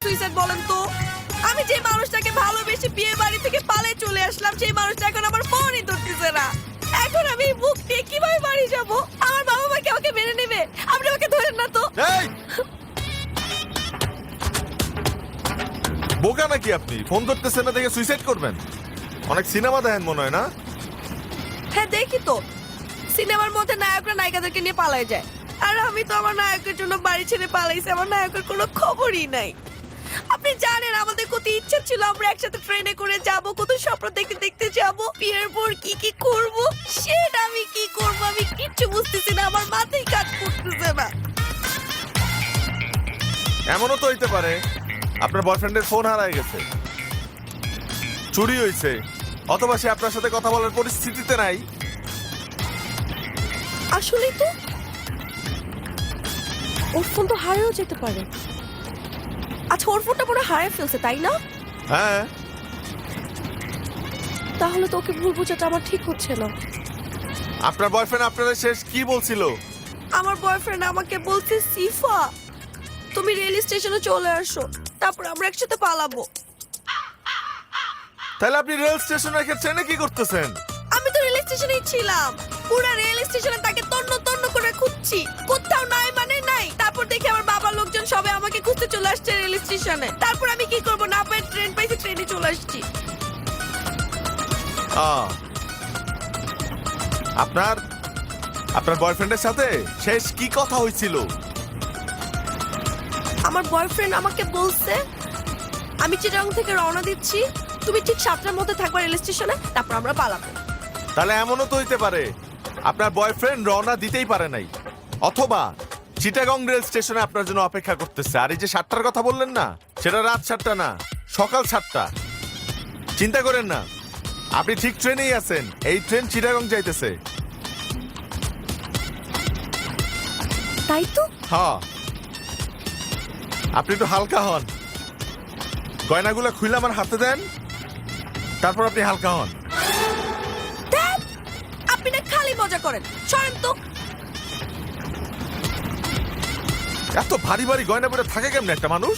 Suicide বলেন তো? আমি যে মানুষটাকে ভালোবেসে বিয়ে বাড়ি থেকে পালিয়ে চলে আসলাম, সেই মানুষটা এখন আমার ফোনই ধরতেছে না। এখন আমি এই মুখ দিয়ে কিভাবে বাড়ি যাব? আমার বাবা মা কি আমাকে মেনে নেবে? আপনি আমাকে ধরেন না তো। এই! বোকা নাকি আপনি? ফোন ধরতেছেন না দেখে সুইসাইড করবেন? অনেক সিনেমা দেখেন মনে হয় না? হ্যাঁ দেখি তো, সিনেমার মধ্যে নায়করা নায়িকাদেরকে নিয়ে পালায় যায়, আর আমি তো আমার নায়কের জন্য বাড়ি ছেড়ে পালাইছি। আমার নায়কের কোনো খবরই নাই। আপনি জানেন আমাদের কত ইচ্ছা ছিল আমরা একসাথে ট্রেনে করে যাব, কত স্বপ্ন দেখতে দেখতে যাব, বিয়ের পর কি কি করব, সেটা আমি কি করব আমি কিচ্ছু বুঝতেছি না, আমার মাথায় কাজ করতেছে না। এমনও তো হইতে পারে আপনার বয়ফ্রেন্ডের ফোন হারায় গেছে, চুরি হয়েছে, অথবা সে আপনার সাথে কথা বলার পরিস্থিতিতে নাই। আসলেই তো ওর ফোন তো হারিয়েও যেতে পারে। আচ্ছা, ওর ফোনটা পুরো হারিয়ে ফেলছে তাই না? হ্যাঁ। তাহলে তো ওকে ভুল বোঝাটা আমার ঠিক হচ্ছে না। আপনার বয়ফ্রেন্ড আপনার শেষ কি বলছিল? আমার বয়ফ্রেন্ড আমাকে বলছে, সিফা তুমি রেল স্টেশনে চলে আসো, তারপর আমরা একসাথে পালাবো। তাহলে আপনি রেল স্টেশন রেখে ট্রেনে কি করতেছেন? আমি তো রেল স্টেশনেই ছিলাম, পুরো রেল স্টেশনে তাকে তন্ন তন্ন করে খুঁজছি, কোথাও নাই মানে নাই। তারপর দেখি আমার বাবার লোকজন সবাই আমাকে খুঁজতে চলে আসছে রেল স্টেশনে। তারপর আমি কি করব, না পেয়ে ট্রেন পাইছি, ট্রেনে চলে আসছি। আপনার আপনার বয়ফ্রেন্ডের সাথে শেষ কি কথা হয়েছিল? আমার বয়ফ্রেন্ড আমাকে বলছে আমি চিটাগাং থেকে রওনা দিচ্ছি, তুমি ঠিক 7টার মধ্যে থাকবা রেল স্টেশনে, তারপর আমরা পালাবো। তাহলে এমনও তো হইতে পারে আপনার বয়ফ্রেন্ড রওনা দিতেই পারে নাই, অথবা চিটাগং রেল স্টেশনে আপনার জন্য অপেক্ষা করতেছে। আর এই যে 7টার কথা বললেন না, সেটা রাত 7টা না, সকাল 7টা। চিন্তা করেন না, আপনি ঠিক ট্রেনেই আছেন, এই ট্রেন চিটাগং যাইতেছে। তাই তো। হ্যাঁ, আপনি একটু হালকা হন, গয়নাগুলো খুলে আমার হাতে দেন, তারপর আপনি হালকা হন। ধ্যাৎ, আপনি না খালি মজা করেন, সরেন তো। এত ভারী ভারী গয়না পরে থাকে কেমনে একটা মানুষ?